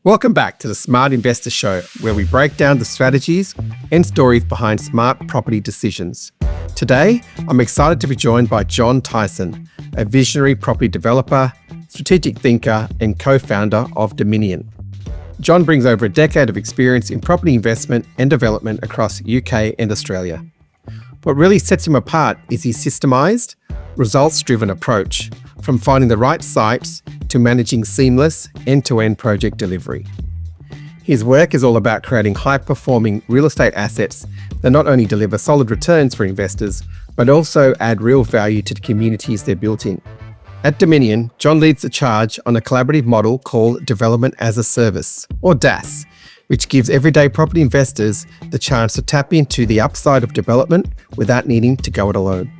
Welcome back to the Smart Investor Show, where we break down the strategies and stories behind smart property decisions. Today, I'm excited to be joined by Jon Tyson, a visionary property developer, strategic thinker, and co-founder of Dominion. Jon brings over a decade of experience in property investment and development across UK and Australia. What really sets him apart is his systemised, results-driven approach, from finding the right sites to managing seamless end-to-end project delivery. His work is all about creating high-performing real estate assets that not only deliver solid returns for investors, but also add real value to the communities they're built in. At Dominion, Jon leads the charge on a collaborative model called Development as a Service, or DAS, which gives everyday property investors the chance to tap into the upside of development without needing to go it alone.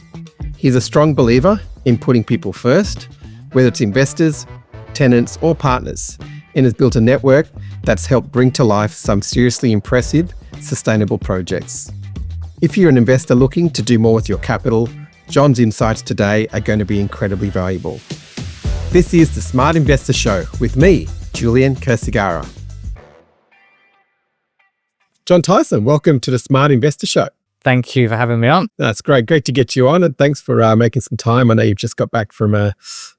He's a strong believer in putting people first, whether it's investors, tenants, or partners, and has built a network that's helped bring to life some seriously impressive, sustainable projects. If you're an investor looking to do more with your capital, Jon's insights today are going to be incredibly valuable. This is the Smart Investor Show with me, Julian Kursigara. Jon Tyson, welcome to the Smart Investor Show. Thank you for having me on. That's great. Great to get you on, and thanks for making some time. I know you've just got back from a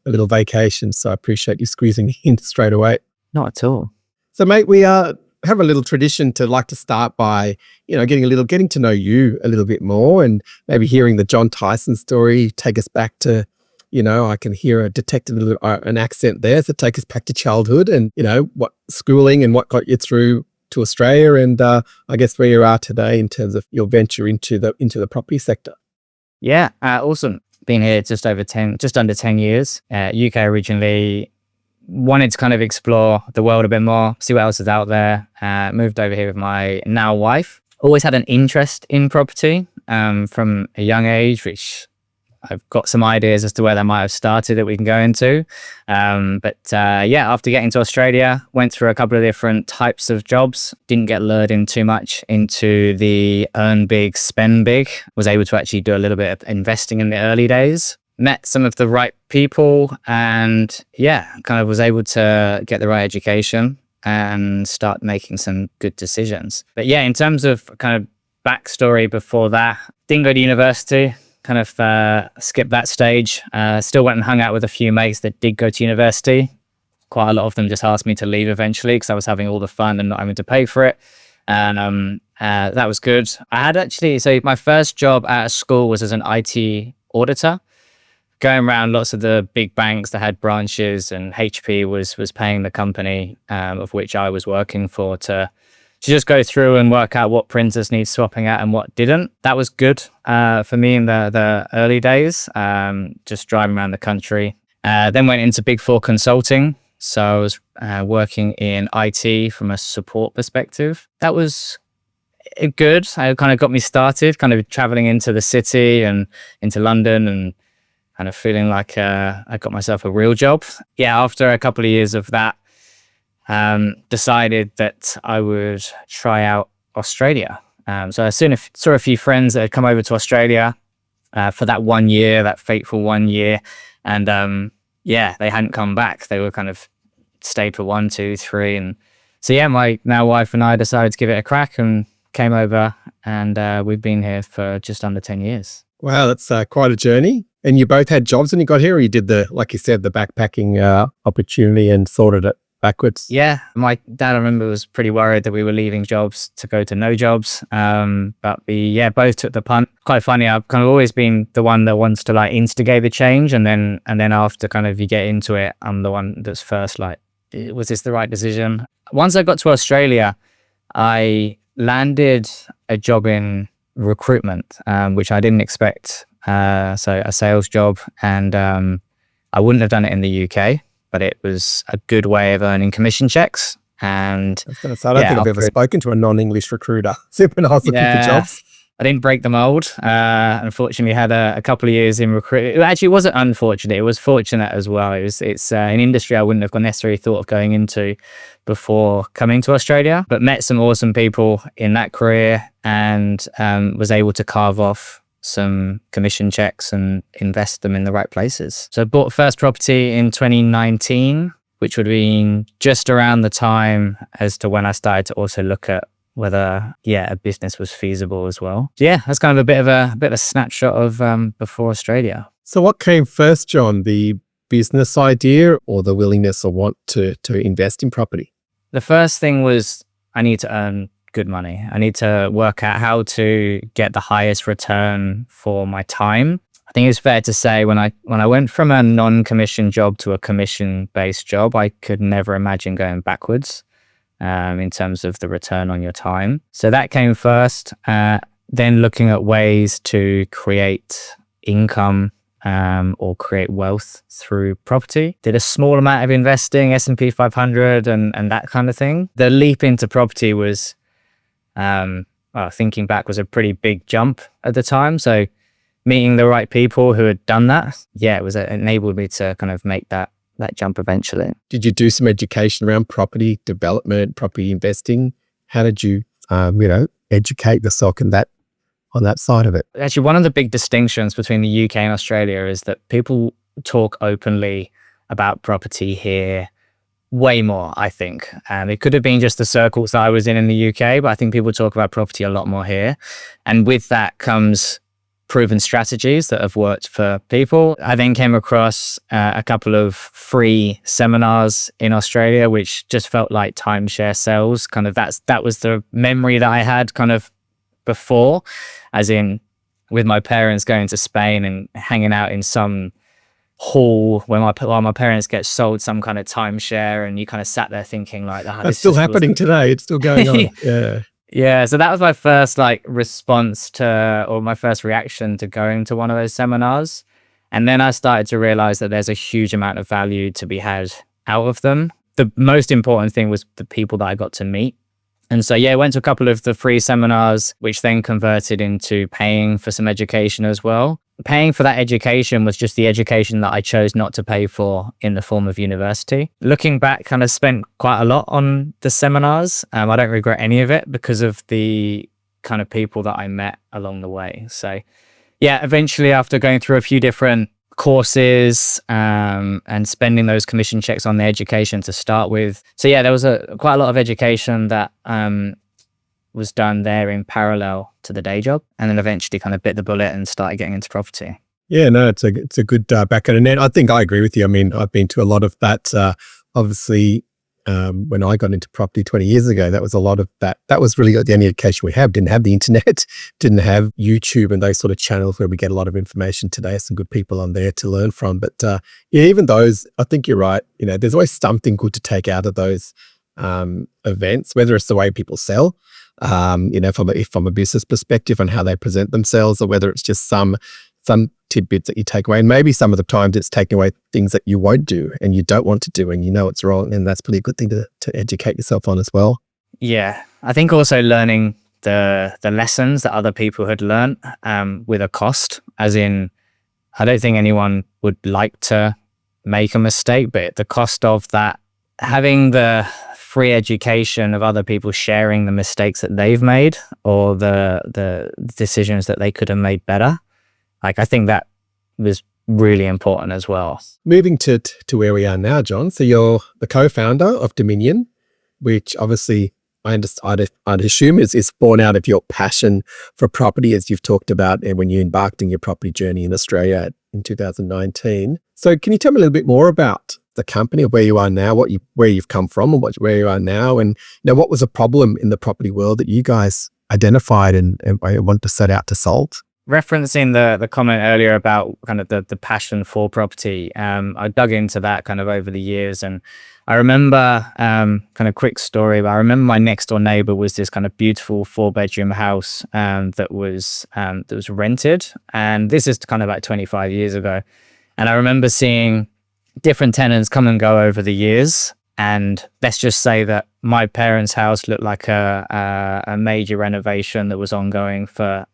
little vacation, so I appreciate you squeezing in straight away. Not at all. So, mate, we have a little tradition to like to start by, getting to know you a little bit more, and maybe hearing the Jon Tyson story. Take us back to, I can detect a little an accent there. So take us back to childhood, and what schooling and what got you through to Australia, and I guess where you are today in terms of your venture into the property sector. Yeah, awesome. Been here just under 10 years. UK originally, wanted to kind of explore the world a bit more, see what else is out there. Moved over here with my now wife. Always had an interest in property from a young age, which I've got some ideas as to where that might have started that we can go into. After getting to Australia, went through a couple of different types of jobs. Didn't get lured in too much into the earn big, spend big. Was able to actually do a little bit of investing in the early days. Met some of the right people and kind of was able to get the right education and start making some good decisions. But yeah, in terms of kind of backstory before that, didn't go to university. Kind of skipped that stage. Still went and hung out with a few mates that did go to university. Quite a lot of them just asked me to leave eventually because I was having all the fun and not having to pay for it. And that was good. So my first job at a school was as an IT auditor, going around lots of the big banks that had branches, and HP was paying the company of which I was working for to just go through and work out what printers need swapping out and what didn't. That was good for me in the early days, just driving around the country. Then went into Big Four consulting. So I was working in IT from a support perspective. That was good. It kind of got me started, kind of traveling into the city and into London and kind of feeling like I got myself a real job. Yeah, after a couple of years of that, decided that I would try out Australia. So I soon saw a few friends that had come over to Australia for that 1 year, that fateful 1 year. And they hadn't come back. They were kind of stayed for 1, 2, 3. And so my now wife and I decided to give it a crack and came over, and we've been here for just under 10 years. Wow, that's quite a journey. And you both had jobs when you got here, or you did the backpacking opportunity and sorted it backwards? Yeah, my dad, I remember, was pretty worried that we were leaving jobs to go to no jobs. But we both took the punt. Quite funny. I've kind of always been the one that wants to like instigate the change, and then after kind of you get into it, I'm the one that's first like, was this the right decision? Once I got to Australia, I landed a job in recruitment, which I didn't expect. So a sales job, and I wouldn't have done it in the UK. But it was a good way of earning commission checks. And I was going to say, I don't think I've ever spoken to a non-English recruiter. Super nice looking for jobs. I didn't break the mold. Unfortunately, had a couple of years in recruitment. Actually, it wasn't unfortunate. It was fortunate as well. It's an industry I wouldn't have necessarily thought of going into before coming to Australia. But met some awesome people in that career, and was able to carve off some commission checks and invest them in the right places. So I bought first property in 2019, which would have been just around the time as to when I started to also look at whether, a business was feasible as well. So yeah, that's kind of a bit of a snapshot of before Australia. So what came first, John, the business idea or the willingness or want to invest in property? The first thing was I need to earn good money. I need to work out how to get the highest return for my time. I think it's fair to say when I went from a non-commission job to a commission-based job, I could never imagine going backwards in terms of the return on your time. So that came first. Then looking at ways to create income or create wealth through property. Did a small amount of investing, S&P 500 and that kind of thing. The leap into property was, thinking back, was a pretty big jump at the time. So meeting the right people who had done that, it enabled me to kind of make that jump eventually. Did you do some education around property development, property investing? How did you, educate yourself on that side of it? Actually, one of the big distinctions between the UK and Australia is that people talk openly about property here way more, I think. It could have been just the circles that I was in the UK, but I think people talk about property a lot more here. And with that comes proven strategies that have worked for people. I then came across a couple of free seminars in Australia, which just felt like timeshare sales. Kind of that was the memory that I had kind of before, as in with my parents going to Spain and hanging out in some hall while my parents get sold some kind of timeshare, and you kind of sat there thinking like, that's still happening today. It's still going on. Yeah, so that was my first response to, or my first reaction to going to one of those seminars. And then I started to realize that there's a huge amount of value to be had out of them. The most important thing was the people that I got to meet. And so, I went to a couple of the free seminars, which then converted into paying for some education as well. Paying for that education was just the education that I chose not to pay for in the form of university. Looking back, kind of spent quite a lot on the seminars. I don't regret any of it because of the kind of people that I met along the way. So eventually after going through a few different courses and spending those commission checks on the education to start with. So there was quite a lot of education that was done there in parallel to the day job, and then eventually kind of bit the bullet and started getting into property. Yeah, no, it's a good background. And I think I agree with you. I mean, I've been to a lot of that. Obviously, when I got into property 20 years ago, that was a lot of that. That was really the only education we have. Didn't have the internet, didn't have YouTube and those sort of channels where we get a lot of information today. Some good people on there to learn from. But even those, I think you're right. There's always something good to take out of those events, whether it's the way people sell, from a business perspective and how they present themselves, or whether it's just some tidbits that you take away. And maybe some of the times it's taking away things that you won't do and you don't want to do and it's wrong. And that's probably a good thing to educate yourself on as well. Yeah. I think also learning the lessons that other people had learned with a cost, as in, I don't think anyone would like to make a mistake, but the cost of that, having the free education of other people sharing the mistakes that they've made or the decisions that they could have made better. I think that was really important as well. Moving to where we are now, John. So you're the co-founder of Dominion, which obviously I'd assume is born out of your passion for property, as you've talked about when you embarked on your property journey in Australia in 2019. So can you tell me a little bit more about the company, of where you are now, where you've come from and where you are now, and what was a problem in the property world that you guys identified and want to set out to solve? Referencing the comment earlier about kind of the passion for property, I dug into that kind of over the years, and I remember kind of quick story, but I remember my next door neighbor was this kind of beautiful 4-bedroom house that was rented, and this is kind of like 25 years ago, and I remember seeing different tenants come and go over the years. And let's just say that my parents' house looked like a major renovation that was ongoing for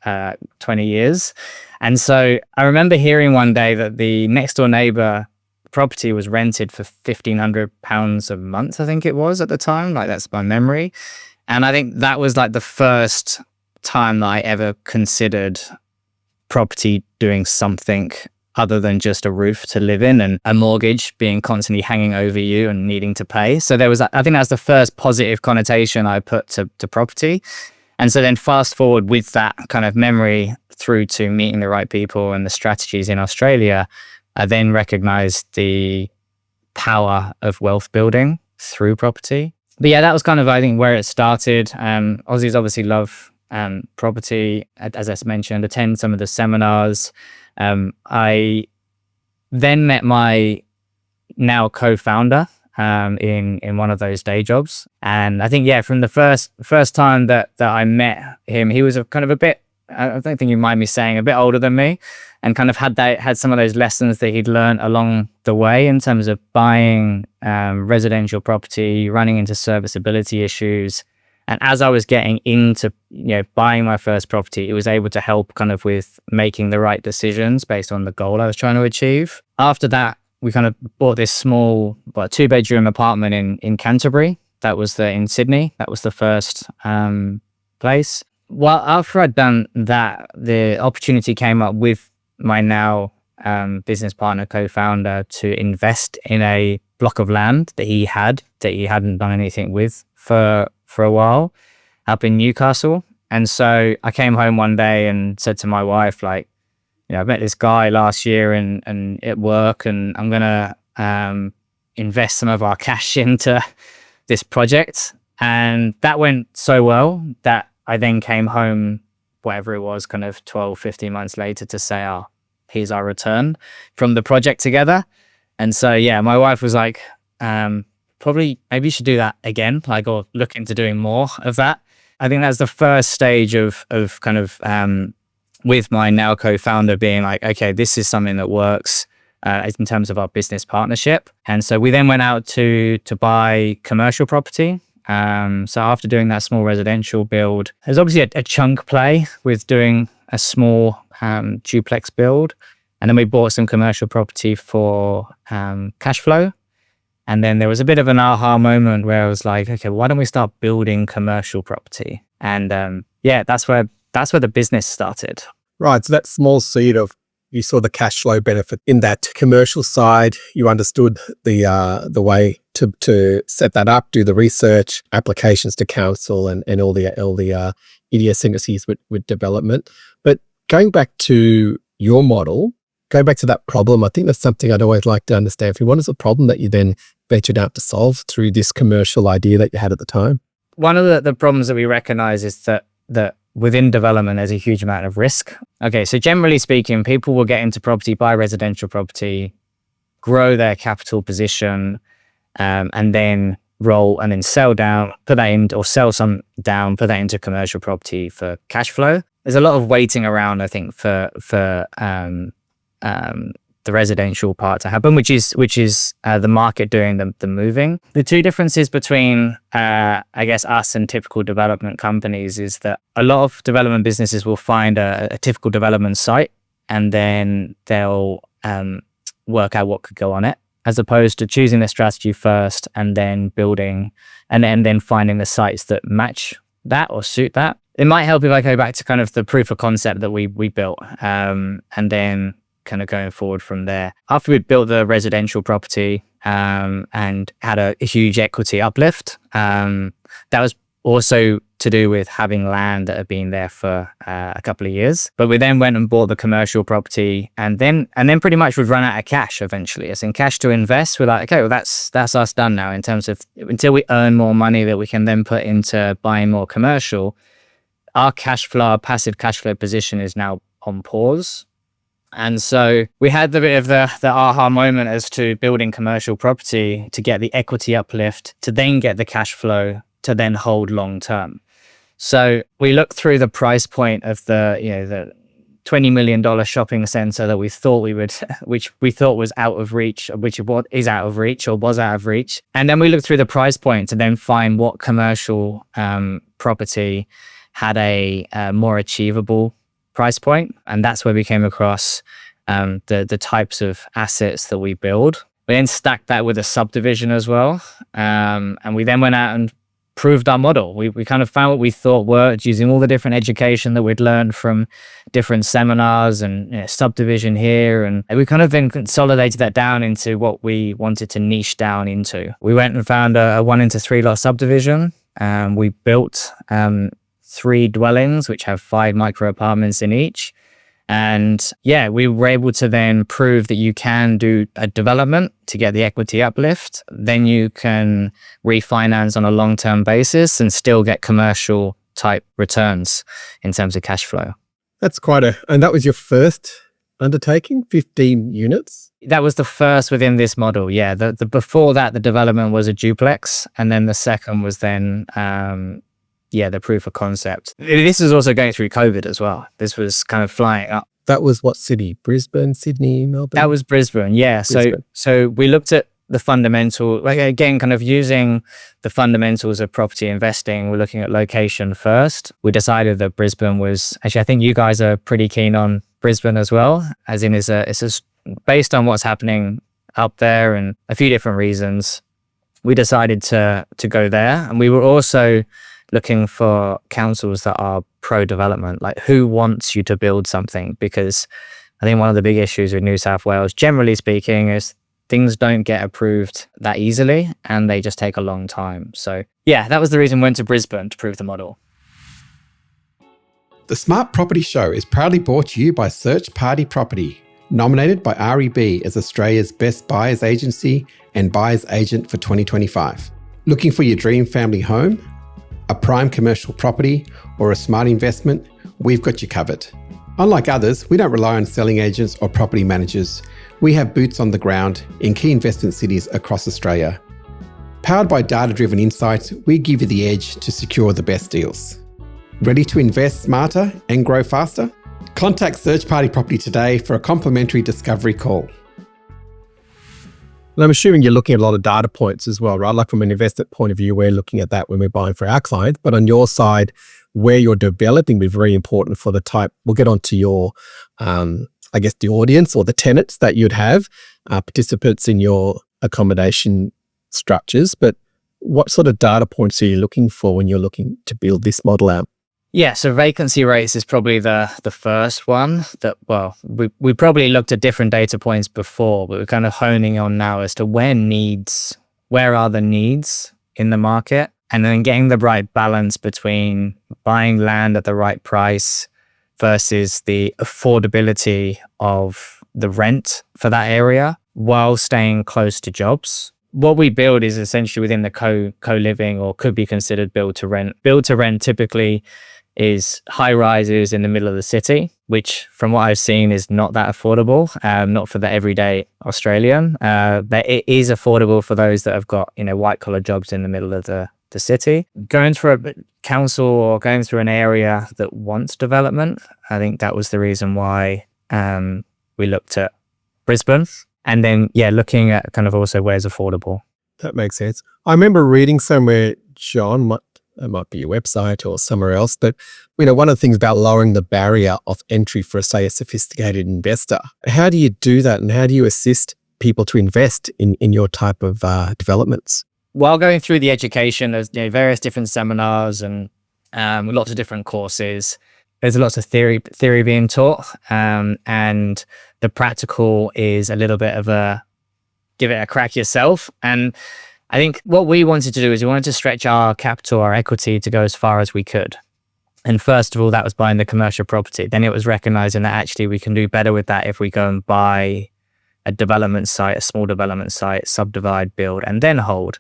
20 years. And so I remember hearing one day that the next door neighbor property was rented for £1,500 a month, I think it was at the time. That's my memory. And I think that was the first time that I ever considered property doing something other than just a roof to live in and a mortgage being constantly hanging over you and needing to pay. So there was, I think that's the first positive connotation I put to property. And so then fast forward with that kind of memory through to meeting the right people and the strategies in Australia, I then recognized the power of wealth building through property. But yeah, that was kind of, I think, where it started. Aussies obviously love property, as I mentioned, attend some of the seminars. I then met my now co-founder in one of those day jobs. And I think, yeah, from the first time that I met him, he was a kind of a bit, I don't think you mind me saying, a bit older than me, and kind of had some of those lessons that he'd learned along the way in terms of buying residential property, running into serviceability issues. And as I was getting into, buying my first property, it was able to help kind of with making the right decisions based on the goal I was trying to achieve. After that, we kind of bought this small, 2-bedroom apartment in Canterbury. That was in Sydney. That was the first place. Well, after I'd done that, the opportunity came up with my now business partner, co-founder, to invest in a block of land that he hadn't done anything with for a while up in Newcastle. And so I came home one day and said to my wife, I met this guy last year and at work, and I'm gonna invest some of our cash into this project. And that went so well that I then came home, whatever it was, kind of 12, 15 months later to say, here's our return from the project together. And so, yeah, my wife was like, maybe you should do that again, or look into doing more of that. I think that's the first stage of kind of, with my now co-founder being like, okay, this is something that works in terms of our business partnership. And so we then went out to buy commercial property. So after doing that small residential build, there's obviously a chunk play with doing a small duplex build. And then we bought some commercial property for cash flow. And then there was a bit of an aha moment where I was like, okay, why don't we start building commercial property? And that's where the business started. Right. So that small seed of, you saw the cash flow benefit in that commercial side. You understood the way to set that up, do the research, applications to council, and all the idiosyncrasies with development. But going back to your model, going back to that problem, I think that's something I'd always like to understand. What is the problem that you then ventured out to solve through this commercial idea that you had at the time? One of the problems that we recognize is that within development, there's a huge amount of risk. Okay, so generally speaking, people will get into property, buy residential property, grow their capital position, and then roll and then sell down, put that in, or sell some down, put that into commercial property for cash flow. There's a lot of waiting around, I think, for the residential part to happen, which is the market doing the moving. The two differences between, I guess, us and typical development companies is that a lot of development businesses will find a typical development site, and then they'll work out what could go on it, as opposed to choosing the strategy first and then building and then finding the sites that match that or suit that. It might help if I go back to kind of the proof of concept that we built, and then kind of going forward from there. After we'd built the residential property and had a huge equity uplift, that was also to do with having land that had been there for a couple of years. But we then went and bought the commercial property, and then pretty much we'd run out of cash eventually. As in cash to invest, we're like, okay, well that's us done now in terms of until we earn more money that we can then put into buying more commercial. Our cash flow, our passive cash flow position is now on pause. And so we had the bit of the aha moment as to building commercial property to get the equity uplift, to then get the cash flow, to then hold long term. So we looked through the price point of the $20 million shopping center that we thought which we thought was out of reach, which is out of reach or was out of reach. And then we looked through the price point to then find what commercial property had a more achievable price point. And that's where we came across the types of assets that we build. We then stacked that with a subdivision as well. And we then went out and proved our model. We kind of found what we thought worked using all the different education that we'd learned from different seminars and subdivision here. And we kind of then consolidated that down into what we wanted to niche down into. We went and found a 1 into 3 lot subdivision. We built 3 dwellings, which have 5 micro apartments in each. And yeah, we were able to then prove that you can do a development to get the equity uplift. Then you can refinance on a long-term basis and still get commercial type returns in terms of cash flow. That's and that was your first undertaking, 15 units? That was the first within this model. Yeah. The before that, the development was a duplex. And then the second was then, the proof of concept. This was also going through COVID as well. This was kind of flying up. That was what city? Brisbane, Sydney, Melbourne? That was Brisbane, yeah. Brisbane. So we looked at the fundamental, like again, kind of using the fundamentals of property investing. We're looking at location first. We decided that Brisbane was, actually, I think you guys are pretty keen on Brisbane as well, as in it's based on what's happening up there and a few different reasons. We decided to go there. And we were also looking for councils that are pro-development, like who wants you to build something? Because I think one of the big issues with New South Wales, generally speaking, is things don't get approved that easily and they just take a long time. So yeah, that was the reason we went to Brisbane to prove the model. The Smart Property Show is proudly brought to you by Search Party Property, nominated by REB as Australia's best buyer's agency and buyer's agent for 2025. Looking for your dream family home? A prime commercial property, or a smart investment, we've got you covered. Unlike others, we don't rely on selling agents or property managers. We have boots on the ground in key investment cities across Australia. Powered by data-driven insights, we give you the edge to secure the best deals. Ready to invest smarter and grow faster? Contact Search Party Property today for a complimentary discovery call. And I'm assuming you're looking at a lot of data points as well, right? Like from an investment point of view, we're looking at that when we're buying for our clients. But on your side, where you're developing will be very important for the type. We'll get onto your, the audience or the tenants that you'd have, participants in your accommodation structures. But what sort of data points are you looking for when you're looking to build this model out? Yeah, so vacancy rates is probably the first one that, well, we probably looked at different data points before, but we're kind of honing on now as to where are the needs in the market, and then getting the right balance between buying land at the right price versus the affordability of the rent for that area while staying close to jobs. What we build is essentially within the co-living or could be considered build to rent. Build to rent typically is high rises in the middle of the city, which from what I've seen is not that affordable, not for the everyday Australian. But it is affordable for those that have got, white collar jobs in the middle of the city. Going through a council or going through an area that wants development, I think that was the reason why we looked at Brisbane. And then, looking at kind of also where's affordable. That makes sense. I remember reading somewhere, John, it might be your website or somewhere else, but one of the things about lowering the barrier of entry for, say, a sophisticated investor. How do you do that, and how do you assist people to invest in your type of developments? While going through the education, there's various different seminars and lots of different courses. There's lots of theory being taught, and the practical is a little bit of give it a crack yourself. And I think what we wanted to do is we wanted to stretch our capital, our equity to go as far as we could. And first of all, that was buying the commercial property. Then it was recognizing that actually we can do better with that if we go and buy a development site, a small development site, subdivide, build, and then hold.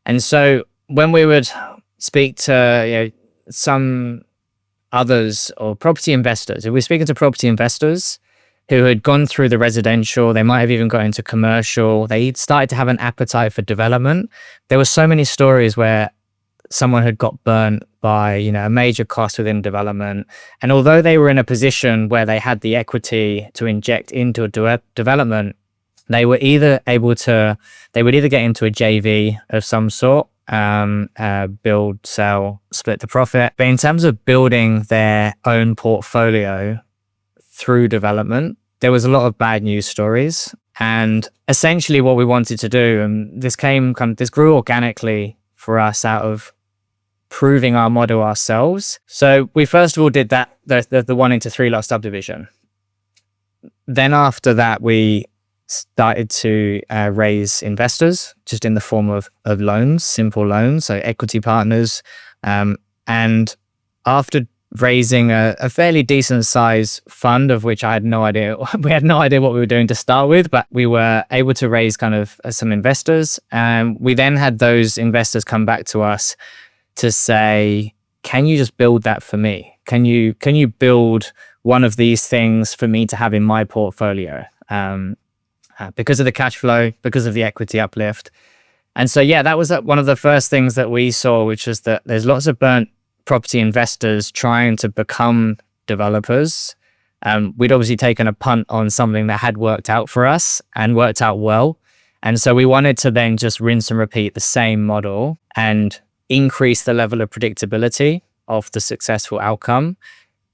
And so when we would speak to some others or property investors, if we're speaking to property investors who had gone through the residential, they might have even got into commercial, they started to have an appetite for development. There were so many stories where someone had got burnt by, a major cost within development. And although they were in a position where they had the equity to inject into a development, they would either get into a JV of some sort, build, sell, split the profit. But in terms of building their own portfolio through development, there was a lot of bad news stories. And essentially what we wanted to do, and this grew organically for us out of proving our model ourselves. So we first of all did that, the 1 into 3 lot subdivision. Then after that, we started to raise investors just in the form of loans, simple loans, so equity partners. And after raising a fairly decent size fund, of which I had no idea, we had no idea what we were doing to start with, but we were able to raise kind of some investors. And we then had those investors come back to us to say, can you just build that for me? Can you build one of these things for me to have in my portfolio? Because of the cash flow, because of the equity uplift. And so, yeah, that was one of the first things that we saw, which was that there's lots of burnt property investors trying to become developers. We'd obviously taken a punt on something that had worked out for us and worked out well. And so we wanted to then just rinse and repeat the same model and increase the level of predictability of the successful outcome.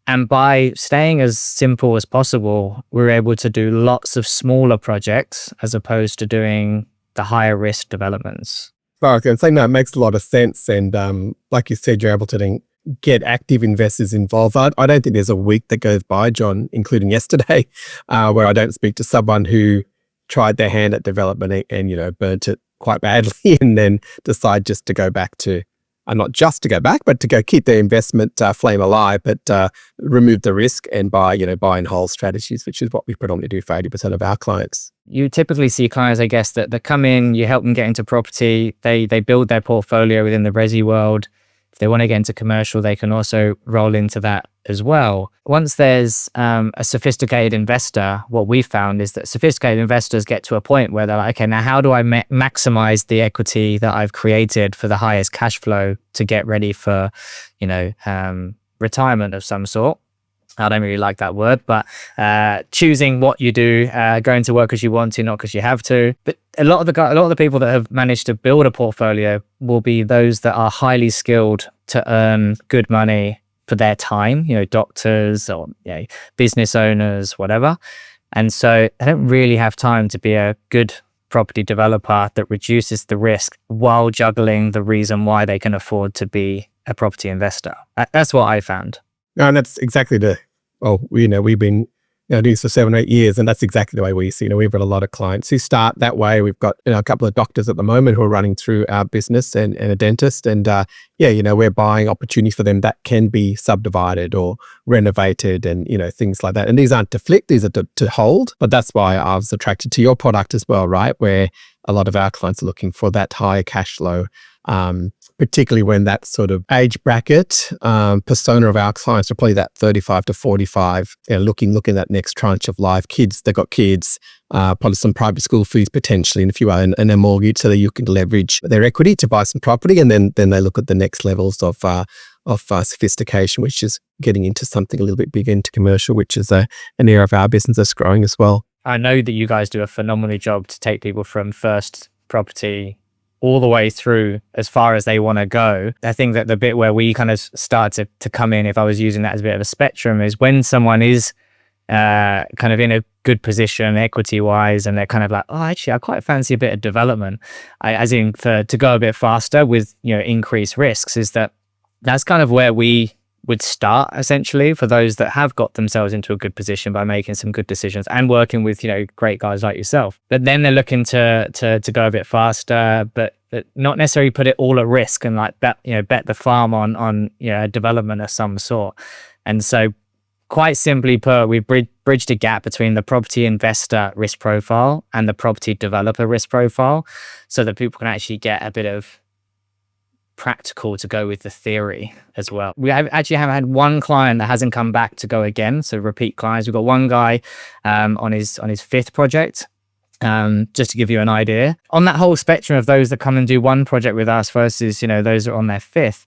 And by staying as simple as possible, we were able to do lots of smaller projects as opposed to doing the higher risk developments. Well, I was going to say, no, it makes a lot of sense. And like you said, you're able to then get active investors involved. I don't think there's a week that goes by, John, including yesterday, where I don't speak to someone who tried their hand at development and burnt it quite badly and then decide just to go back to, not just to go back, but to go keep their investment flame alive, but remove the risk and buy and hold strategies, which is what we predominantly do for 80% of our clients. You typically see clients, I guess, that come in, you help them get into property, they build their portfolio within the resi world. If they want to get into commercial, they can also roll into that as well. Once there's a sophisticated investor, what we found is that sophisticated investors get to a point where they're like, okay, now how do I maximize the equity that I've created for the highest cash flow to get ready for, retirement of some sort? I don't really like that word, but choosing what you do, going to work because you want to, not because you have to. But a lot of the people that have managed to build a portfolio will be those that are highly skilled to earn good money for their time, doctors or business owners, whatever. And so they don't really have time to be a good property developer that reduces the risk while juggling the reason why they can afford to be a property investor. That's what I found. No, and that's exactly we've been doing this for 7 or 8 years, and that's exactly the way we see. We've got a lot of clients who start that way. We've got a couple of doctors at the moment who are running through our business and a dentist, and we're buying opportunities for them that can be subdivided or renovated and things like that. And these aren't to flick; these are to hold. But that's why I was attracted to your product as well, right? Where a lot of our clients are looking for that higher cash flow. Particularly when that sort of age bracket persona of our clients are probably that 35 to 45, looking at that next tranche of life. They've got kids, probably some private school fees potentially, and if you are in a mortgage, so that you can leverage their equity to buy some property, and then they look at the next levels of sophistication, which is getting into something a little bit bigger into commercial, which is an area of our business that's growing as well. I know that you guys do a phenomenal job to take people from first property all the way through as far as they want to go. I think that the bit where we kind of start to come in, if I was using that as a bit of a spectrum, is when someone is kind of in a good position equity wise, and they're kind of like, oh, actually, I quite fancy a bit of development, to go a bit faster with increased risks. That's kind of where we would start, essentially, for those that have got themselves into a good position by making some good decisions and working with great guys like yourself. But then they're looking to go a bit faster, but not necessarily put it all at risk and like bet the farm on a development of some sort. And so, quite simply put, we bridged a gap between the property investor risk profile and the property developer risk profile, so that people can actually get a bit of practical to go with the theory as well. We have had one client that hasn't come back to go again, so repeat clients. We've got one guy on his 5th project, just to give you an idea. On that whole spectrum of those that come and do one project with us versus those that are on their 5th,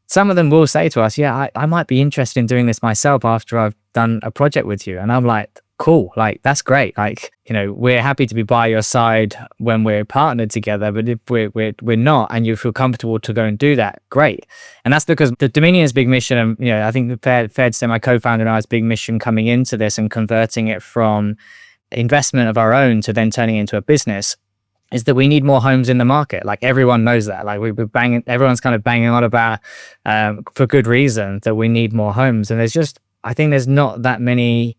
some of them will say to us, I might be interested in doing this myself after I've done a project with you. And I'm like, cool, like that's great. Like, we're happy to be by your side when we're partnered together, but if we're not and you feel comfortable to go and do that, great. And that's because the Dominion's big mission, and I think fair to say my co-founder and I's big mission coming into this and converting it from investment of our own to then turning it into a business is that we need more homes in the market. Like everyone knows that. Like everyone's kind of banging on about, for good reason, that we need more homes. And I think there's not that many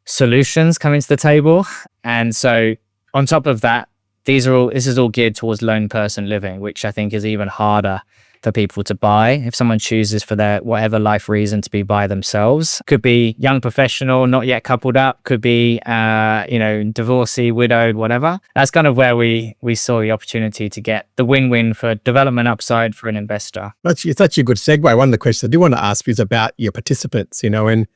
solutions coming to the table. And so on top of that, this is all geared towards lone person living, which I think is even harder for people to buy. If someone chooses for their whatever life reason to be by themselves, could be young professional, not yet coupled up, could be, divorcee, widowed, whatever. That's kind of where we saw the opportunity to get the win-win for development upside for an investor. That's such a good segue. One of the questions I do want to ask is about your participants, and,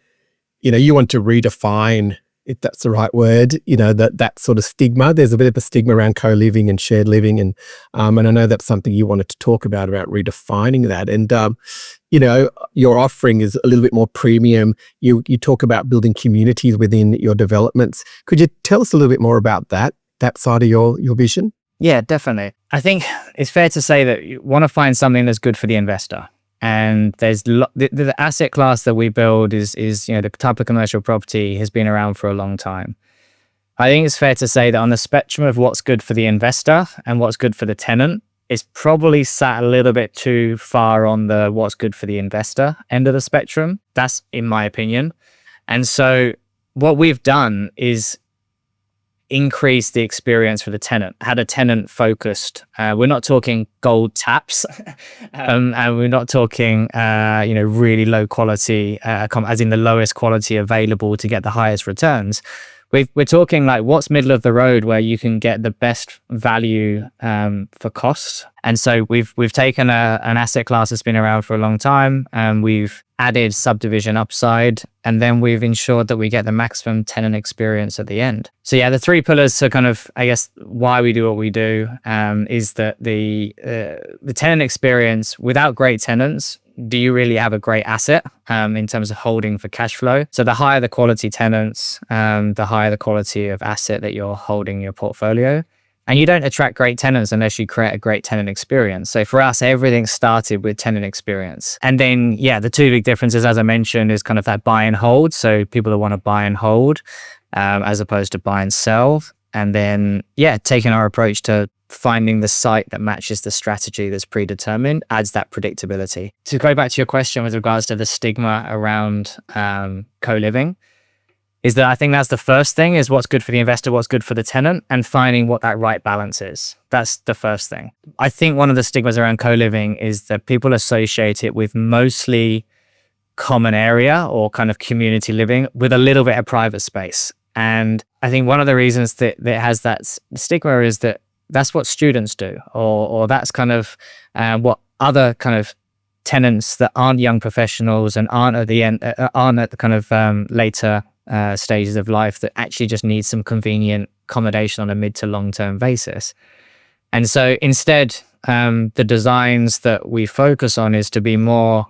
you want to redefine, if that's the right word, that sort of stigma. There's a bit of a stigma around co-living and shared living. And I know that's something you wanted to talk about redefining that. And, your offering is a little bit more premium. You talk about building communities within your developments. Could you tell us a little bit more about that side of your vision? Yeah, definitely. I think it's fair to say that you want to find something that's good for the investor. And there's the asset class that we build is the type of commercial property has been around for a long time. I think it's fair to say that on the spectrum of what's good for the investor and what's good for the tenant, it's probably sat a little bit too far on the what's good for the investor end of the spectrum. That's in my opinion. And so what we've done is increase the experience for the tenant, had a tenant focused. We're not talking gold taps, and we're not talking, really low quality, as in the lowest quality available to get the highest returns. We're talking like what's middle of the road where you can get the best value for cost. And so we've taken an asset class that's been around for a long time, and we've added subdivision upside, and then we've ensured that we get the maximum tenant experience at the end. So yeah, the three pillars to kind of, I guess, why we do what we do is that the tenant experience. Without great tenants, do you really have a great asset in terms of holding for cash flow? So the higher the quality tenants, the higher the quality of asset that you're holding in your portfolio. And you don't attract great tenants unless you create a great tenant experience. So for us, everything started with tenant experience. And then, the two big differences, as I mentioned, is kind of that buy and hold. So people that want to buy and hold as opposed to buy and sell. And then, taking our approach to finding the site that matches the strategy that's predetermined adds that predictability. To go back to your question with regards to the stigma around co-living, is that I think that's the first thing, is what's good for the investor, what's good for the tenant, and finding what that right balance is. That's the first thing. I think one of the stigmas around co-living is that people associate it with mostly common area or kind of community living with a little bit of private space. And I think one of the reasons that it has that stigma is that that's what students do, or that's kind of what other kind of tenants that aren't young professionals and aren't at the end, aren't at the kind of later stages of life, that actually just need some convenient accommodation on a mid to long term basis. And so instead, the designs that we focus on is to be more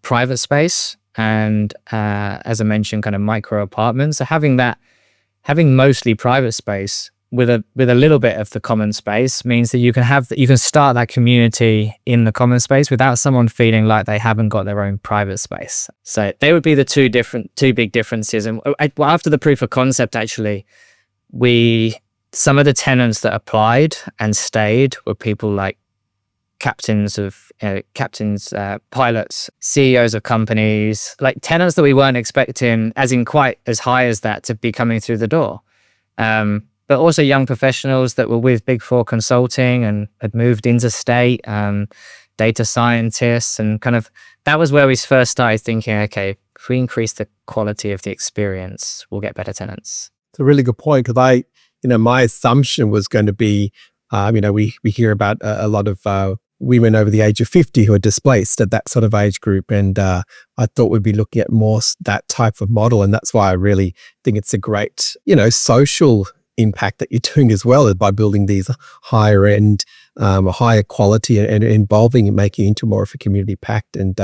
private space and, as I mentioned, kind of micro apartments. So having mostly private space with a little bit of the common space means that you can start that community in the common space without someone feeling like they haven't got their own private space. So they would be the two big differences. And after the proof of concept, actually, some of the tenants that applied and stayed were people like captains, pilots, CEOs of companies, like tenants that we weren't expecting, as in quite as high as that, to be coming through the door. But also young professionals that were with Big Four consulting and had moved interstate, data scientists, and kind of that was where we first started thinking, okay, if we increase the quality of the experience, we'll get better tenants. It's a really good point, because my assumption was going to be, we hear about a lot of women over the age of 50 who are displaced at that sort of age group. And I thought we'd be looking at more that type of model. And that's why I really think it's a great, social impact that you're doing as well, by building these higher end, higher quality and involving and making it into more of a community pact. And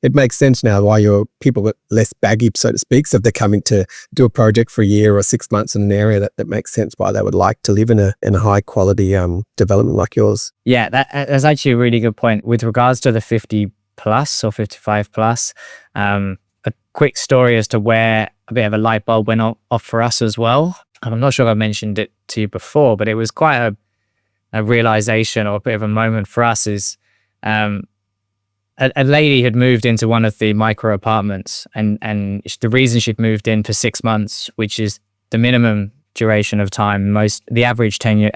it makes sense now why your people are less baggy, so to speak. So if they're coming to do a project for a year or 6 months in an area, that makes sense why they would like to live in a high quality development like yours. Yeah, that's actually a really good point. With regards to the 50 plus or 55 plus, a quick story as to where a bit of a light bulb went off for us as well. I'm not sure if I mentioned it to you before, but it was quite a realization or a bit of a moment for us is a lady had moved into one of the micro apartments, and the reason she'd moved in for 6 months, which is the minimum duration of time, the average tenure,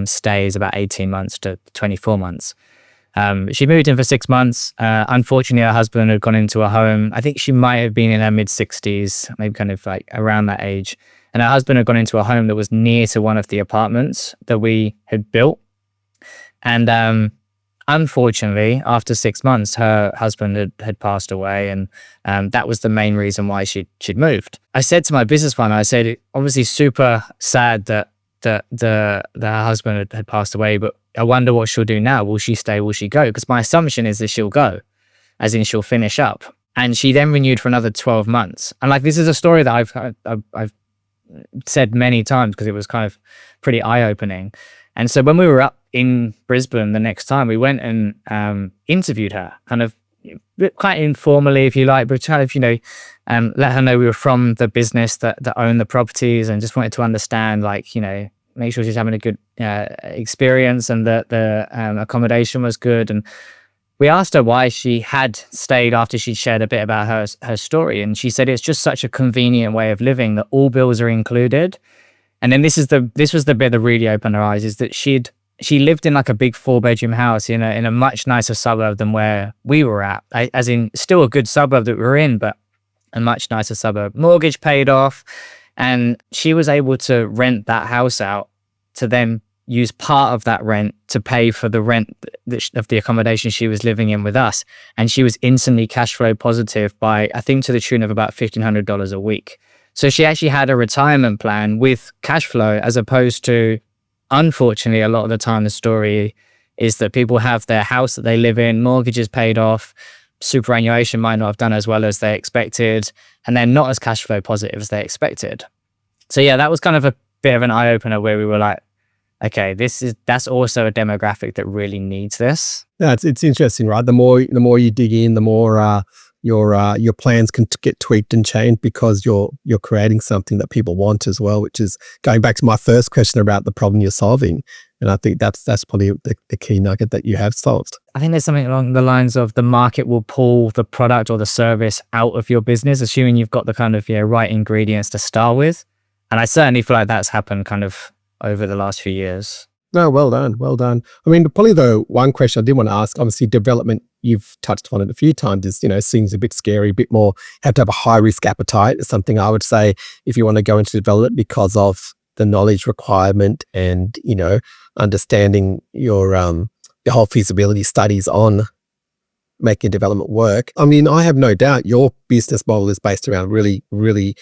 stay is about 18 months to 24 months. She moved in for 6 months. Unfortunately, her husband had gone into a home. I think she might have been in her mid-60s, maybe kind of like around that age. And her husband had gone into a home that was near to one of the apartments that we had built. And unfortunately, after 6 months, her husband had passed away, and that was the main reason why she'd moved. I said to my business partner, I said, obviously super sad that her husband had passed away, but I wonder what she'll do now. Will she stay? Will she go? Because my assumption is that she'll go, as in she'll finish up. And she then renewed for another 12 months. And like, this is a story that I've said many times because it was kind of pretty eye-opening. And so when we were up in Brisbane the next time, we went and interviewed her, kind of quite informally, if you like, but kind of, let her know we were from the business that owned the properties, and just wanted to understand, like, make sure she's having a good experience and that the accommodation was good. And we asked her why she had stayed after she shared a bit about her story. And she said it's just such a convenient way of living that all bills are included. And then this was the bit that really opened her eyes, is that she lived in like a big 4-bedroom house in a much nicer suburb than where we were at, as in still a good suburb that we were in, but a much nicer suburb. Mortgage paid off. And she was able to rent that house out to then use part of that rent to pay for the rent of the accommodation she was living in with us. And she was instantly cash flow positive by, I think, to the tune of about $1,500 a week. So she actually had a retirement plan with cash flow, as opposed to, unfortunately, a lot of the time the story is that people have their house that they live in, mortgages paid off, superannuation might not have done as well as they expected, and they're not as cash flow positive as they expected. So yeah, that was kind of a bit of an eye-opener where we were like, okay, that's also a demographic that really needs this. Yeah, it's interesting, right? The more you dig in, the more your plans can get tweaked and changed, because you're creating something that people want as well, which is going back to my first question about the problem you're solving. And I think that's probably the key nugget that you have solved. I think there's something along the lines of the market will pull the product or the service out of your business, assuming you've got the kind of right ingredients to start with. And I certainly feel like that's happened kind of over the last few years. No, well done. I mean, probably though, one question I did want to ask, obviously development, you've touched on it a few times, is, seems a bit scary, a bit more, have to have a high risk appetite. It's something I would say if you want to go into development, because of the knowledge requirement and, understanding your whole feasibility studies on making development work. I mean, I have no doubt your business model is based around really, really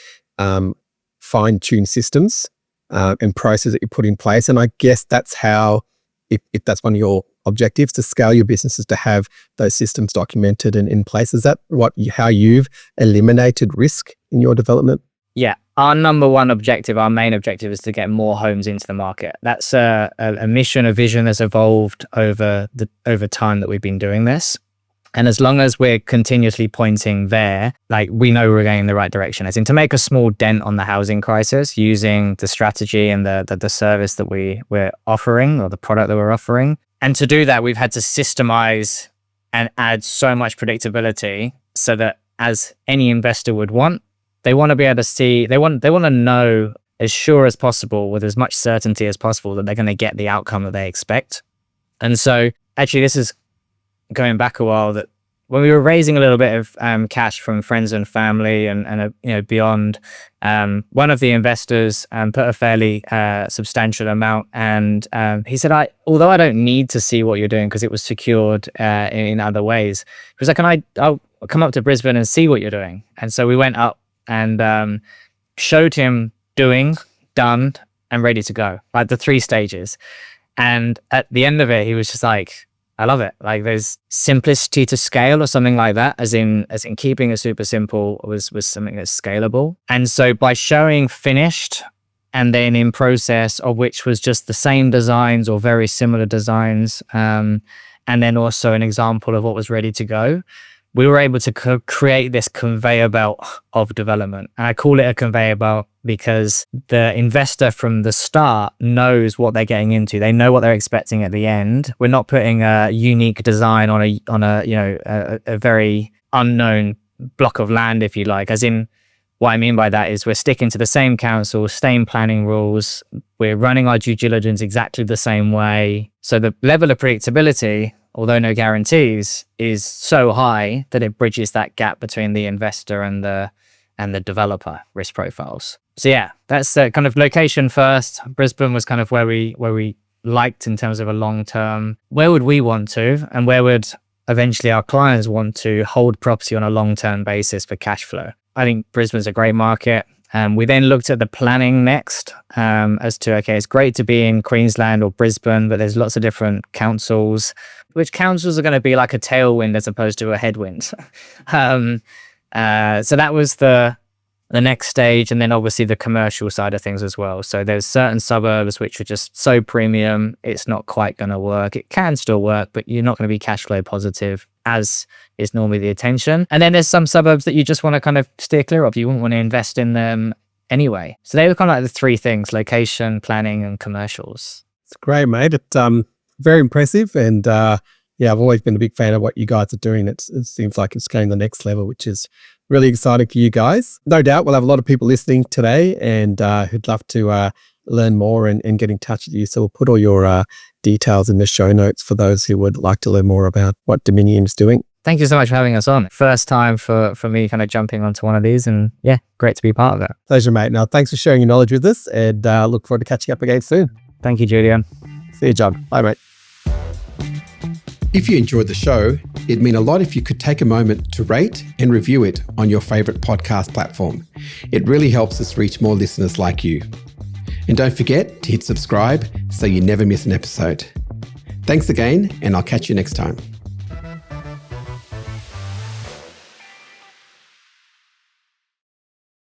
fine-tuned systems and processes that you put in place. And I guess that's how, if that's one of your objectives, to scale your businesses, to have those systems documented and in place. Is that how you've eliminated risk in your development? Yeah. Our number one objective, our main objective, is to get more homes into the market. That's a mission, a vision that's evolved over time that we've been doing this. And as long as we're continuously pointing there, like, we know we're going in the right direction, as in to make a small dent on the housing crisis using the strategy and the service that we're offering, or the product that we're offering. And to do that, we've had to systemize and add so much predictability, so that, as any investor would want, they want to be able to see, they want to know as sure as possible, with as much certainty as possible, that they're going to get the outcome that they expect. And so actually, this is going back a while, that when we were raising a little bit of cash from friends and family and beyond, one of the investors put a fairly substantial amount, and he said, although I don't need to see what you're doing because it was secured in other ways, he was like, I'll come up to Brisbane and see what you're doing. And so we went up and showed him done and ready to go, like the 3 stages. And at the end of it, he was just like, I love it. Like, there's simplicity to scale, or something like that, as in keeping it super simple was something that's scalable. And so by showing finished and then in process, of which was just the same designs or very similar designs, and then also an example of what was ready to go, we were able to create this conveyor belt of development. And I call it a conveyor belt because the investor from the start knows what they're getting into. They know what they're expecting at the end. We're not putting a unique design on a very unknown block of land, if you like. As in, what I mean by that is we're sticking to the same council, same planning rules. We're running our due diligence exactly the same way. So the level of predictability, although no guarantees, is so high that it bridges that gap between the investor and the developer risk profiles. So yeah, that's kind of location first. Brisbane was kind of where we liked in terms of a long term. Where would we want to, and where would eventually our clients want to hold property on a long term basis for cash flow? I think Brisbane's a great market. We then looked at the planning next as to, okay, it's great to be in Queensland or Brisbane, but there's lots of different councils. Which councils are going to be like a tailwind as opposed to a headwind? So that was the next stage. And then obviously the commercial side of things as well. So there's certain suburbs which are just so premium, it's not quite going to work. It can still work, but you're not going to be cash flow positive, as is normally the intention. And then there's some suburbs that you just want to kind of steer clear of. You wouldn't want to invest in them anyway. So they were kind of like the three things: location, planning, and commercials. It's great, mate. It's very impressive. And I've always been a big fan of what you guys are doing. It seems like it's going to the next level, which is really exciting for you guys. No doubt we'll have a lot of people listening today and who'd love to learn more and get in touch with you. So we'll put all your details in the show notes for those who would like to learn more about what Dominion is doing. Thank you so much for having us on. First time for me kind of jumping onto one of these, and yeah, great to be part of that. Pleasure, mate. Now, thanks for sharing your knowledge with us, and look forward to catching up again soon. Thank you, Julian. See you, John. Bye, mate. If you enjoyed the show, it'd mean a lot if you could take a moment to rate and review it on your favourite podcast platform. It really helps us reach more listeners like you. And don't forget to hit subscribe so you never miss an episode. Thanks again, and I'll catch you next time.